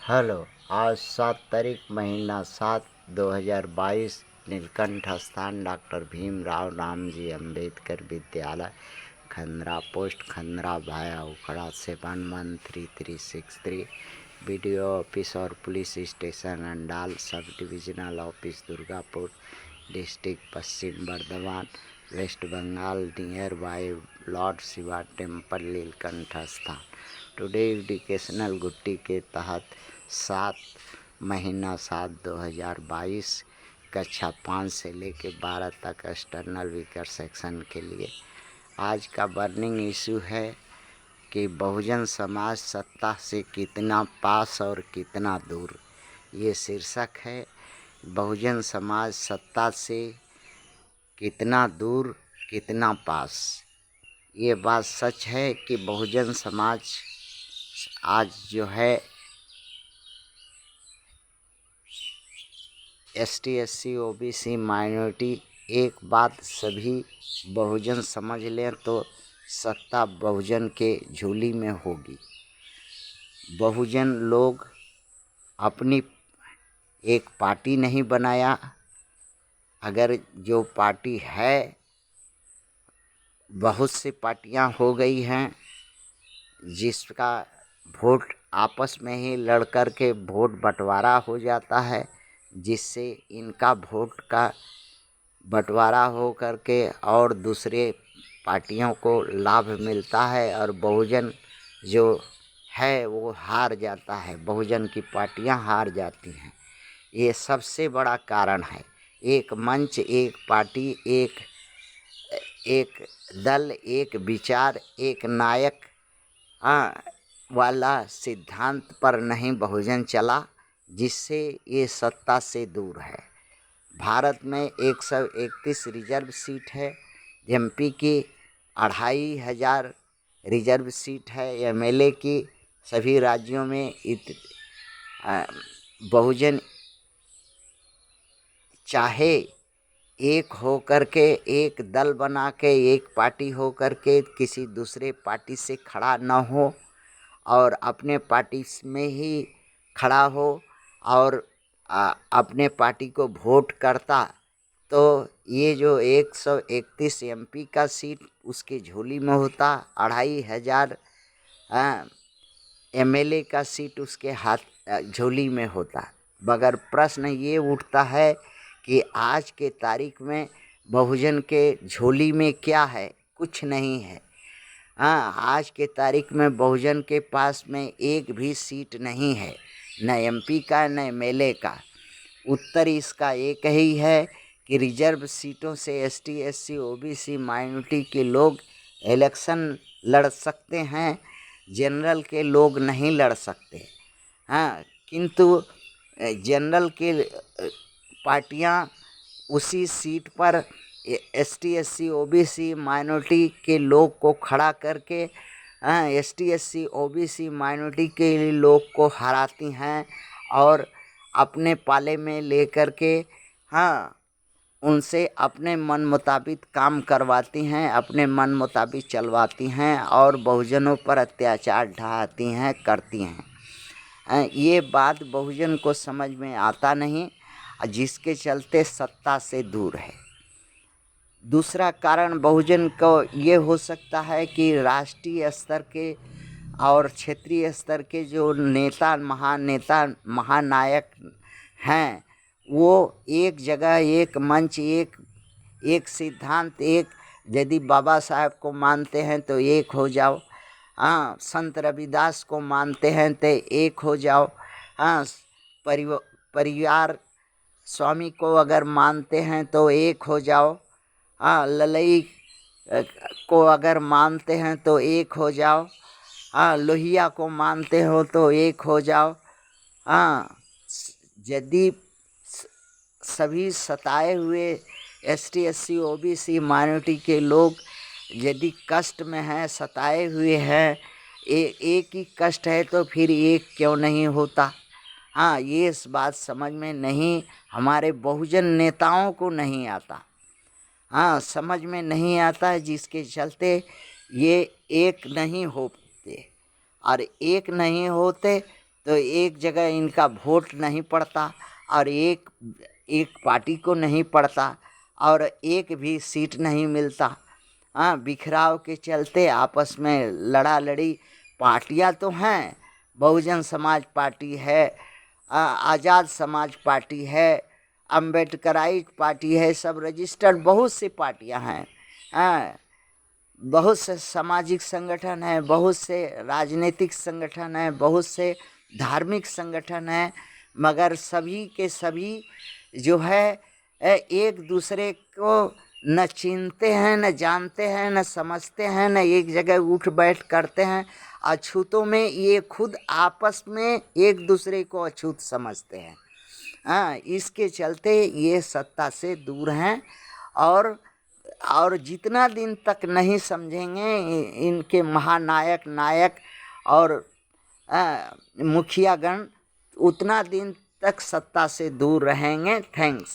Hello. आज 7 तारीख महीना 7 2022 नीलकंठ स्थान डॉक्टर भीमराव रामजी अंबेडकर विद्यालय खंद्रा पोस्ट खंद्रा भाया उखड़ा 711363 बीडीओ ऑफिस और police station Andal sub divisional office Durgapur district Paschim Bardhaman West Bengal near by Lord Shiva temple Nilkanth स्थान। टुडे एजुकेशनल गुट्टी के तहत 7 महीना 7 2022 कक्षा 5 से लेकर 12 तक एक्सटर्नल वीकर सेक्शन के लिए आज का बर्निंग इशू है कि बहुजन समाज सत्ता से कितना पास और कितना दूर। ये शीर्षक है, बहुजन समाज सत्ता से कितना दूर कितना पास। ये बात सच है कि बहुजन समाज आज जो है ST SC OBC माइनॉरिटी, एक बात सभी बहुजन समझ लें तो सत्ता बहुजन के झोली में होगी। बहुजन लोग अपनी एक पार्टी नहीं बनाया। अगर जो पार्टी है, बहुत सी पार्टियां हो गई हैं जिसका वोट आपस में ही लड़ कर के वोट बंटवारा हो जाता है, जिससे इनका वोट का बंटवारा हो करके और दूसरे पार्टियों को लाभ मिलता है और बहुजन जो है वो हार जाता है, बहुजन की पार्टियां हार जाती हैं। ये सबसे बड़ा कारण है। एक मंच, एक पार्टी, एक दल, एक विचार, एक नायक वाला सिद्धांत पर नहीं बहुजन चला, जिससे ये सत्ता से दूर है। भारत में 131 रिजर्व सीट है। MP की 2500 रिजर्व सीट है। MLA की सभी राज्यों में बहुजन चाहे एक हो करके, एक दल बना के, एक पार्टी हो करके किसी दूसरे पार्टी से खड़ा न हो और अपने पार्टी में ही खड़ा हो और अपने पार्टी को वोट करता, तो ये जो 131 MP का सीट उसके झोली में होता, 2500 MLA का सीट उसके हाथ झोली में होता। मगर प्रश्न ये उठता है कि आज के तारीख में बहुजन के झोली में क्या है? कुछ नहीं है। आज के तारीख में बहुजन के पास में एक भी सीट नहीं है, न MP का न MLA का। उत्तर इसका एक ही है कि रिजर्व सीटों से ST SC OBC माइनॉरिटी के लोग इलेक्शन लड़ सकते हैं, जनरल के लोग नहीं लड़ सकते। किंतु जनरल के पार्टियां उसी सीट पर ST SC OBC माइनॉरिटी के लोग को खड़ा करके ST SC OBC माइनॉरिटी के लोग को हराती हैं और अपने पाले में लेकर के उनसे अपने मन मुताबिक काम करवाती हैं, अपने मन मुताबिक चलवाती हैं और बहुजनों पर अत्याचार ढाती हैं, करती हैं। ये बात बहुजन को समझ में आता नहीं, जिसके चलते सत्ता से दूर है। दूसरा कारण बहुजन को ये हो सकता है कि राष्ट्रीय स्तर के और क्षेत्रीय स्तर के जो नेता, महानायक हैं, वो एक जगह, एक मंच, एक सिद्धांत, एक यदि बाबा साहब को मानते हैं तो एक हो जाओ, संत रविदास को मानते हैं तो एक हो जाओ, परिवार स्वामी को अगर मानते हैं तो एक हो जाओ, ललई को अगर मानते हैं तो एक हो जाओ, लोहिया को मानते हो तो एक हो जाओ। यदि सभी सताए हुए ST SC OBC माइनॉरिटी के लोग यदि कष्ट में हैं, सताए हुए हैं, एक ही कष्ट है तो फिर एक क्यों नहीं होता? ये इस बात समझ में नहीं, हमारे बहुजन नेताओं को नहीं आता। समझ में नहीं आता है, जिसके चलते ये एक नहीं होते और एक नहीं होते तो एक जगह इनका वोट नहीं पड़ता और एक पार्टी को नहीं पड़ता और एक भी सीट नहीं मिलता। हाँ, बिखराव के चलते आपस में लड़ा लड़ी। पार्टियाँ तो हैं, बहुजन समाज पार्टी है, आज़ाद समाज पार्टी है, अम्बेडकराइट पार्टी है, सब रजिस्टर्ड बहुत सी पार्टियाँ हैं। हाँ, बहुत से सामाजिक संगठन हैं, बहुत से राजनीतिक संगठन हैं, बहुत से धार्मिक संगठन हैं, मगर सभी के सभी जो है एक दूसरे को न चिन्हते हैं, न जानते हैं, न समझते हैं, न एक जगह उठ बैठ करते हैं। अछूतों में ये खुद आपस में एक दूसरे को अछूत समझते हैं। हाँ, इसके चलते ये सत्ता से दूर हैं और जितना दिन तक नहीं समझेंगे इनके महानायक नायक और मुखियागण, उतना दिन तक सत्ता से दूर रहेंगे। थैंक्स।